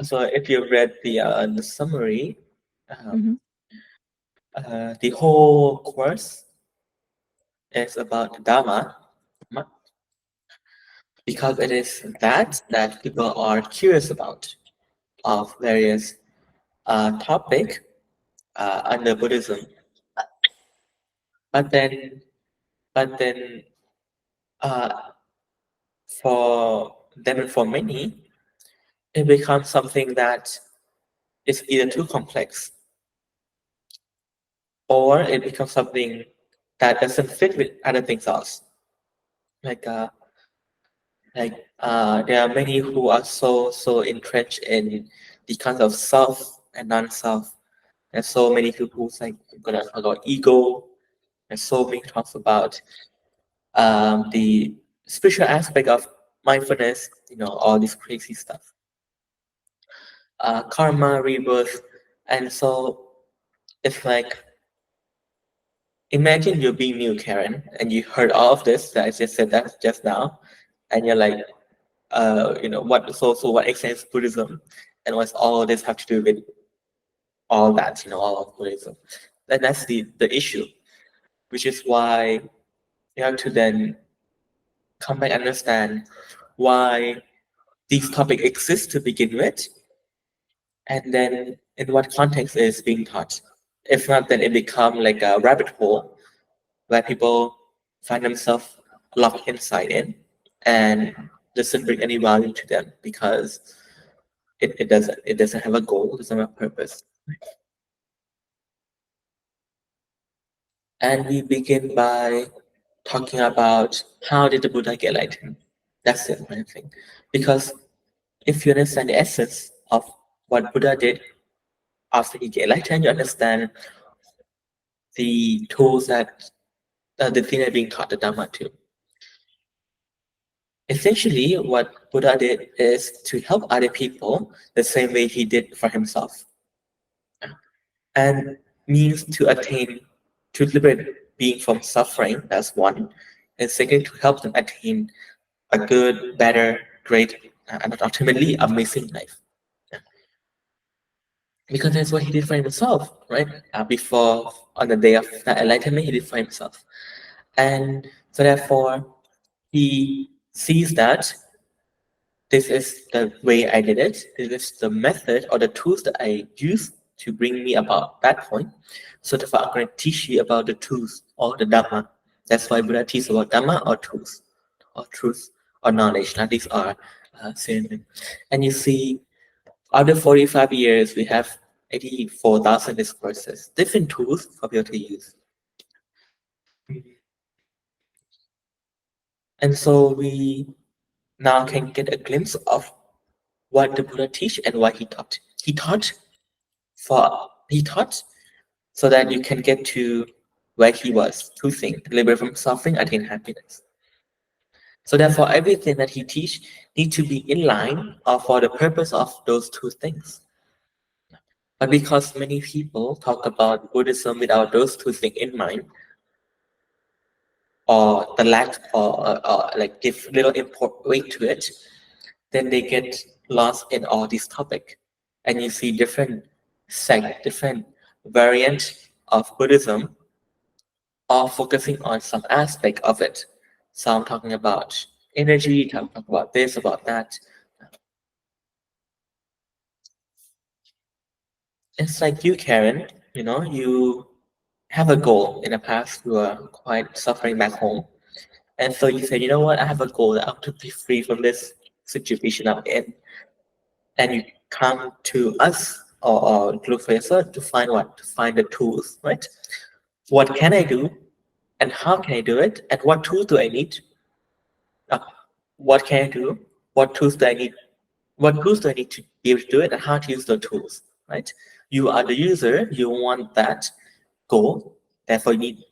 So if you read the summary, um, Mm-hmm. the whole course is about Dharma, because it is that people are curious about of various topic under Buddhism. But then, but then, uh, for them and for many, it becomes something that is either too complex or it becomes something that doesn't fit with other things else. Like there are many who are so entrenched in the kinds of self and non-self. There's so many people who's like gonna talk about ego. There's so many talks about the spiritual aspect of mindfulness. All this crazy stuff, karma, rebirth, and so it's like imagine you're being new, Karen, and you heard all of this that I just said that just now, and you're like, what extends Buddhism, and what's all this have to do with all that, all of Buddhism. And that's the issue, which is why you have to then come back and understand why these topics exist to begin with, and then in what context it is being taught. If not, then it become like a rabbit hole where people find themselves locked inside in and doesn't bring any value to them because it doesn't have a goal, it doesn't have a purpose. And we begin by talking about how did the Buddha get enlightened. That's the important thing. Because if you understand the essence of what Buddha did after he get enlightened, you understand the tools that the thing that being taught the Dharma to. Essentially, what Buddha did is to help other people the same way he did for himself, and means to attain, to liberate being from suffering. That's one, and second, to help them attain a good, better, great, and ultimately amazing life. Because that's what he did for himself, right? Before, on the day of that enlightenment, he did for himself, and so therefore he sees that this is the way I did it. This is the method or the tools that I use to bring me about that point. So therefore, I'm going to teach you about the tools or the Dhamma. That's why Buddha teaches about Dhamma or tools or truth or knowledge. Now these are synonyms. And you see, after 45 years, we have 84,000 discourses, different tools for people to use. And so we now can get a glimpse of what the Buddha teach and what he taught. He taught so that you can get to where he was, to think, liberate from suffering, attain happiness. So therefore, everything that he teach need to be in line or for the purpose of those two things. But because many people talk about Buddhism without those two things in mind, or the lack, or like give little import weight to it, then they get lost in all these topic, and you see different sect, different variant of Buddhism, all focusing on some aspect of it. Some talking about energy, talking about this, about that. It's like you, Karen. You have a goal in the past. You are quite suffering back home, and so you say, you know what? I have a goal that I want to be free from this situation I'm in, and you come to us or look for yourself to find what? To find the tools, right? What can I do and how can I do it and what tools do I need? Uh, what can I do? What tools do I need? What tools do I need to be able to do it and how to use the tools, right? You are the user, you want that goal, therefore you need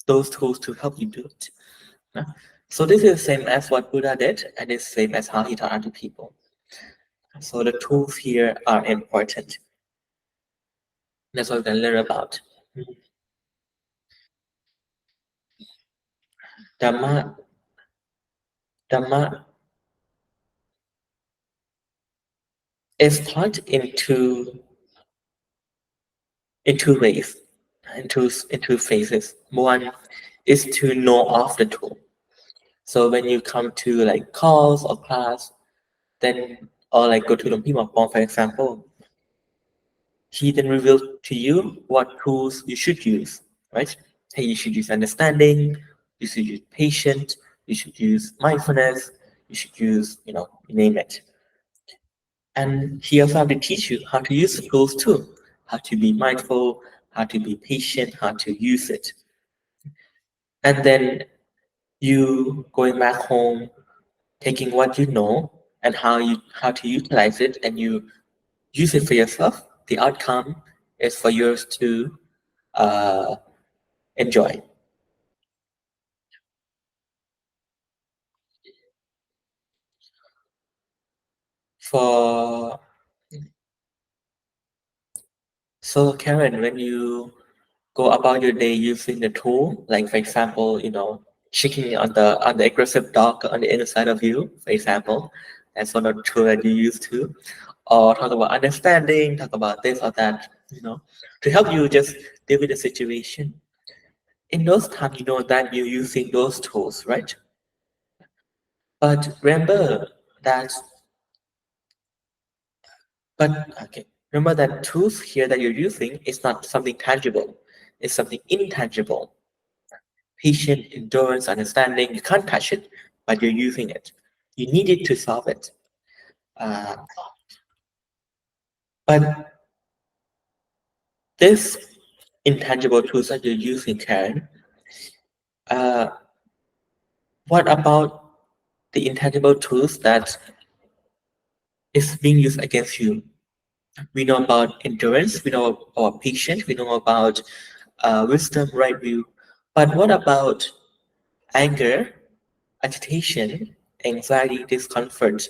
those tools to help you do it. Yeah? So this is the same as what Buddha did and it's the same as how he taught other people. So the tools here are important. That's what we can learn about. Dhamma, Dhamma, is taught in two ways, in two phases. One is to know of the tool. So when you come to like calls or class, then or like go to the Pimapong, for example, he then reveals to you what tools you should use, right? Hey, you should use understanding, you should use patience, you should use mindfulness, you should use, you name it. And he also have to teach you how to use the tools too, how to be mindful, how to be patient, how to use it. And then you going back home, taking what you know and how to utilize it, and you use it for yourself. The outcome is for yours to uh, enjoy. For so Karen, when you go about your day using the tool, like for example, checking on the aggressive dog on the inside of you, for example, that's one of the tool that you use to, or talk about understanding, talk about this or that, to help you just deal with the situation. In those times, you know that you're using those tools, right? But remember that, okay, remember that tools here that you're using is not something tangible. It's something intangible. Patience, endurance, understanding. You can't touch it, but you're using it. You need it to solve it. Uh, but this intangible tools that you're using, Karen, uh, what about the intangible tools that is being used against you? We know about endurance, we know about patience, we know about wisdom, right view. But what about anger, agitation, anxiety, discomfort,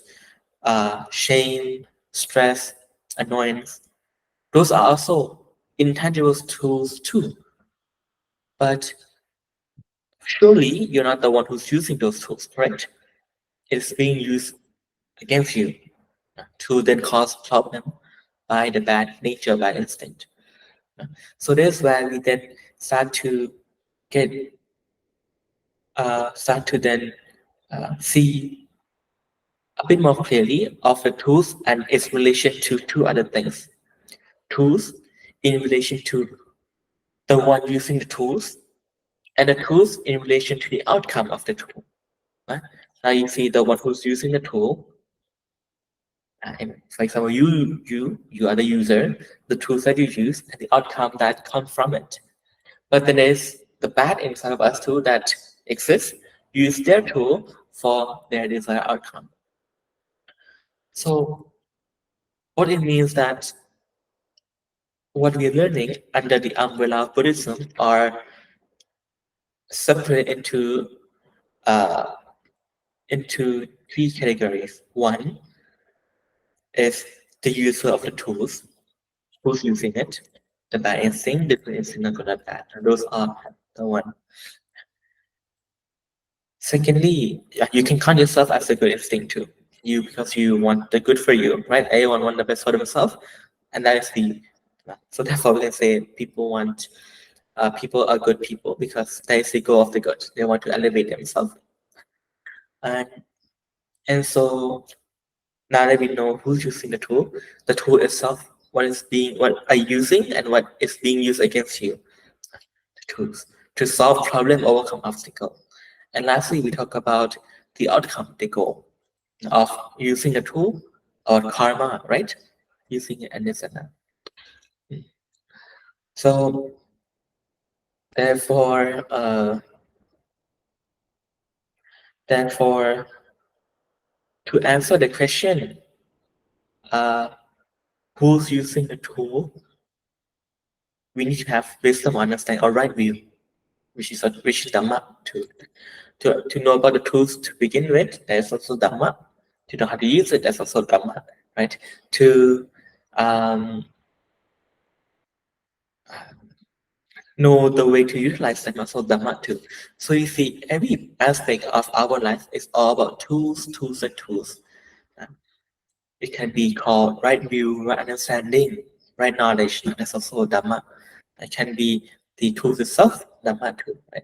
shame, stress, annoyance? Those are also intangible tools too. But surely you're not the one who's using those tools, correct? It's being used against you to then cause problem by the bad nature, bad instinct. So that's where we then start to get start to then see a bit more clearly of the tools and its relation to two other things. Tools in relation to the one using the tools, and the tools in relation to the outcome of the tool. Right? Now you see the one who's using the tool, and for example, you are the user, the tools that you use, and the outcome that comes from it. But then there's the bad inside of us too that exists, use their tool for their desired outcome. So what it means that what we're learning under the umbrella of Buddhism are separated uh, into three categories. One is the user of the tools, who's using it, the bad instinct, the good instinct, the good and bad. And those are the one. Secondly, yeah, you can count yourself as a good instinct too. You because you want the good for you, right? Everyone want the best for themselves, and that is the so therefore we can say people are good people because that is the goal of the good. They want to elevate themselves, and so now that we know who's using the tool itself, what are you using, and what is being used against you, the tools to solve problem, overcome obstacle, and lastly we talk about the outcome, the goal of using the tool or karma, right? Using it and this and that. So therefore, therefore, to answer the question, uh, who's using the tool, we need to have wisdom, understanding, or right view, which is dhamma. To know about the tools to begin with, there's also dhamma. To know how to use it, there's also dhamma, right? To um, know the way to utilize them, also dhamma too. So you see, every aspect of our life is all about tools, tools, and tools. It can be called right view, right understanding, right knowledge. That's also Dhamma. It can be the truth itself, Dhamma too, right?